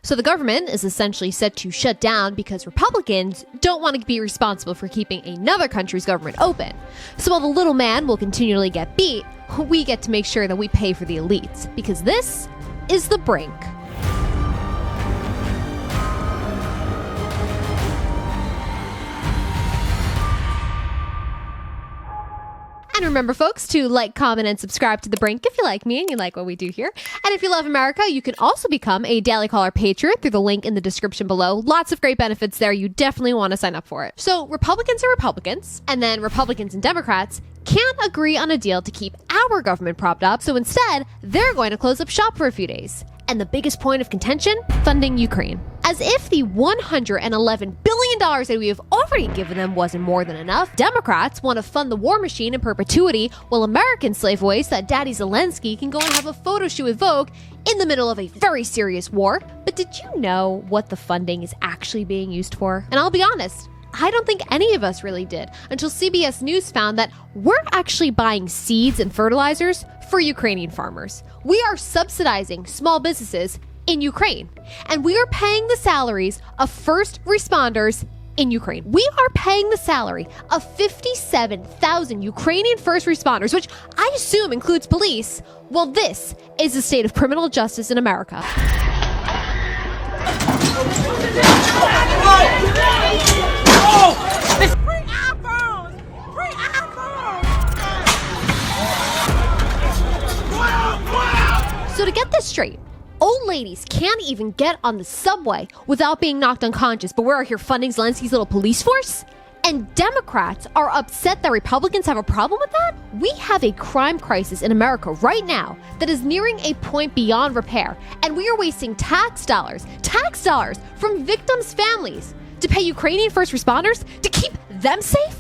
So the government is essentially set to shut down because Republicans don't want to be responsible for keeping another country's government open. So while the little man will continually get beat, we get to make sure that we pay for the elites, because this is the brink. And remember, folks, to like, comment, and subscribe to The Brink if you like me and you like what we do here. And if you love America, you can also become a Daily Caller Patriot through the link in the description below. Lots of great benefits there. You definitely want to sign up for it. So Republicans are Republicans, and then Republicans and Democrats can't agree on a deal to keep our government propped up. So instead, they're going to close up shop for a few days. And the biggest point of contention? Funding Ukraine. As if the $111 billion that we have already given them wasn't more than enough, Democrats want to fund the war machine in perpetuity, while American slaveways that Daddy Zelensky can go and have a photo shoot with Vogue in the middle of a very serious war. But did you know what the funding is actually being used for? And I'll be honest, I don't think any of us really did until CBS News found that we're actually buying seeds and fertilizers for Ukrainian farmers. We are subsidizing small businesses in Ukraine, and we are paying the salaries of first responders in Ukraine. We are paying the salary of 57,000 Ukrainian first responders, which I assume includes police. Well, this is the state of criminal justice in America. So to get this straight, old ladies can't even get on the subway without being knocked unconscious, but we're out here funding Zelensky's little police force? And Democrats are upset that Republicans have a problem with that? We have a crime crisis in America right now that is nearing a point beyond repair, and we are wasting tax dollars from victims' families to pay Ukrainian first responders to keep them safe?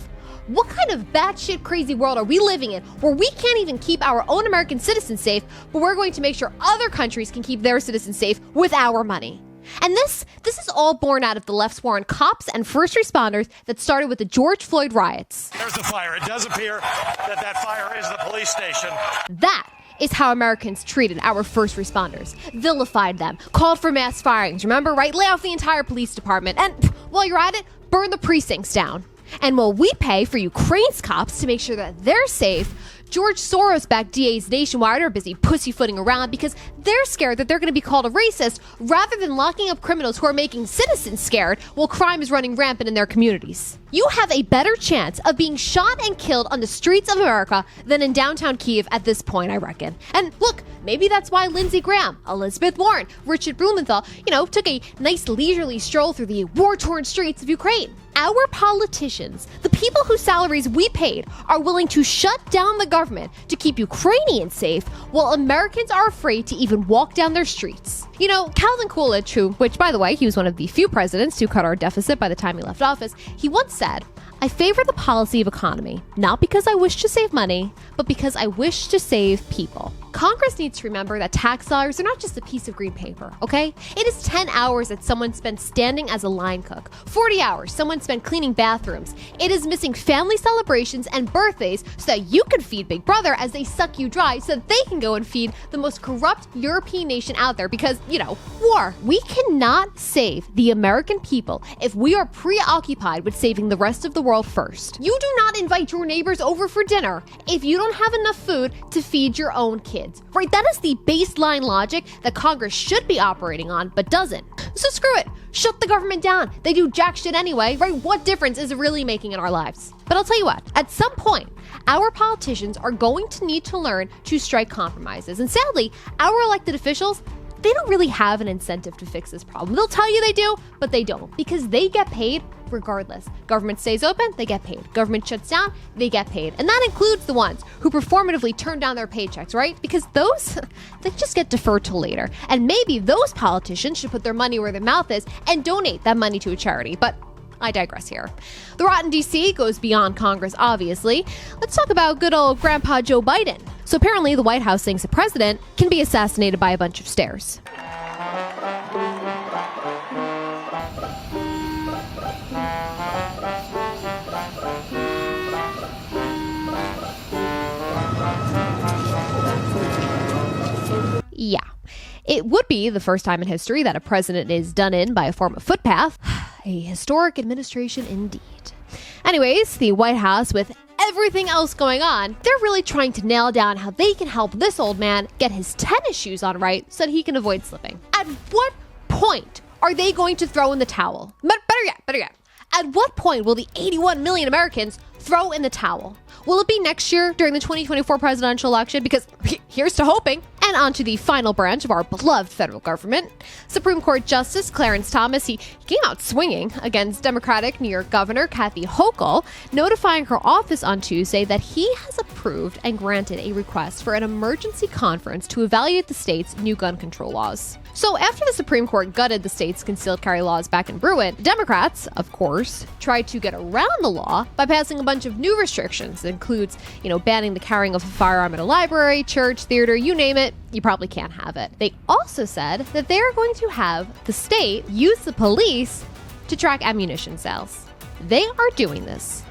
What kind of batshit crazy world are we living in where we can't even keep our own American citizens safe, but we're going to make sure other countries can keep their citizens safe with our money? And this is all born out of the left's war on cops and first responders that started with the George Floyd riots. There's the fire. It does appear that fire is the police station. That is how Americans treated our first responders, vilified them, called for mass firings, remember, right? Lay off the entire police department, and while you're at it, burn the precincts down. And while we pay for Ukraine's cops to make sure that they're safe, George Soros-backed DAs nationwide are busy pussyfooting around because they're scared that they're going to be called a racist rather than locking up criminals who are making citizens scared while crime is running rampant in their communities. You have a better chance of being shot and killed on the streets of America than in downtown Kyiv at this point, I reckon. And look, maybe that's why Lindsey Graham, Elizabeth Warren, Richard Blumenthal, took a nice leisurely stroll through the war-torn streets of Ukraine. Our politicians, the people whose salaries we paid, are willing to shut down the government to keep Ukrainians safe, while Americans are afraid to even walk down their streets. Calvin Coolidge, which, by the way, he was one of the few presidents to cut our deficit by the time he left office, he once said, "I favor the policy of economy, not because I wish to save money, but because I wish to save people." Congress needs to remember that tax dollars are not just a piece of green paper, okay? It is 10 hours that someone spent standing as a line cook, 40 hours someone spent cleaning bathrooms. It is missing family celebrations and birthdays so that you can feed Big Brother as they suck you dry so that they can go and feed the most corrupt European nation out there because, war. We cannot save the American people if we are preoccupied with saving the rest of the world first. You do not invite your neighbors over for dinner if you don't have enough food to feed your own kids, right? That is the baseline logic that Congress should be operating on, but doesn't. So screw it. Shut the government down. They do jack shit anyway, right? What difference is it really making in our lives? But I'll tell you what, at some point, our politicians are going to need to learn to strike compromises. And sadly, our elected officials, they don't really have an incentive to fix this problem. They'll tell you they do, but they don't, because they get paid regardless. Government stays open, they get paid. Government shuts down, they get paid. And that includes the ones who performatively turn down their paychecks, right? Because those, they just get deferred till later. And maybe those politicians should put their money where their mouth is and donate that money to a charity. But I digress here. The rot in DC goes beyond Congress, obviously. Let's talk about good old Grandpa Joe Biden. So apparently the White House thinks a president can be assassinated by a bunch of stairs. Yeah. It would be the first time in history that a president is done in by a form of footpath. A historic administration indeed. Anyways, the White House, with everything else going on, they're really trying to nail down how they can help this old man get his tennis shoes on right so that he can avoid slipping. At what point are they going to throw in the towel? But better yet, at what point will the 81 million Americans throw in the towel? Will it be next year during the 2024 presidential election? Because here's to hoping. And on to the final branch of our beloved federal government. Supreme Court Justice Clarence Thomas, he came out swinging against Democratic New York Governor Kathy Hochul, notifying her office on Tuesday that he has approved and granted a request for an emergency conference to evaluate the state's new gun control laws. So after the Supreme Court gutted the state's concealed carry laws back in Bruin, Democrats, of course, tried to get around the law by passing a bunch of new restrictions that includes, banning the carrying of a firearm at a library, church, theater, you name it, you probably can't have it. They also said that they're going to have the state use the police to track ammunition sales. They are doing this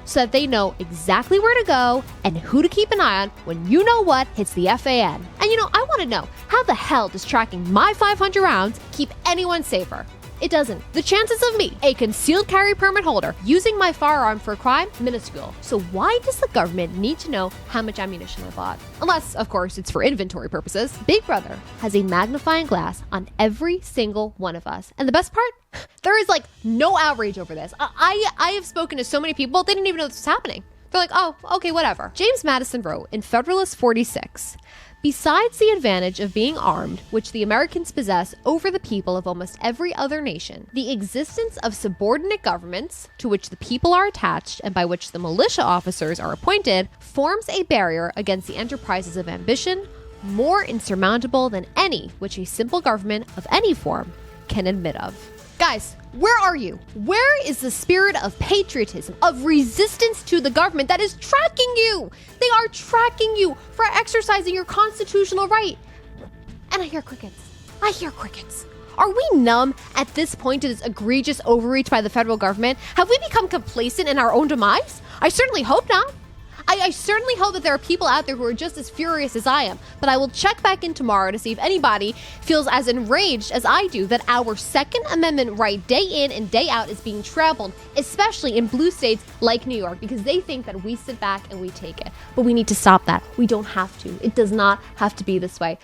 so that they know exactly where to go and who to keep an eye on when you know what hits the FAN. And I want to know, how the hell does tracking my 500 rounds keep anyone safer? It doesn't. The chances of me, a concealed carry permit holder, using my firearm for a crime, minuscule. So why does the government need to know how much ammunition I bought? Unless, of course, it's for inventory purposes. Big Brother has a magnifying glass on every single one of us. And the best part? There is no outrage over this. I have spoken to so many people, they didn't even know this was happening. They're like, oh, okay, whatever. James Madison wrote in Federalist 46, "Besides the advantage of being armed, which the Americans possess over the people of almost every other nation, the existence of subordinate governments, to which the people are attached and by which the militia officers are appointed, forms a barrier against the enterprises of ambition more insurmountable than any which a simple government of any form can admit of." Guys, where are you? Where is the spirit of patriotism, of resistance to the government that is tracking you? They are tracking you for exercising your constitutional right. And I hear crickets. Are we numb at this point to this egregious overreach by the federal government? Have we become complacent in our own demise? I certainly hope not. I certainly hope that there are people out there who are just as furious as I am, but I will check back in tomorrow to see if anybody feels as enraged as I do that our Second Amendment right day in and day out is being trampled, especially in blue states like New York, because they think that we sit back and we take it. But we need to stop that. We don't have to. It does not have to be this way.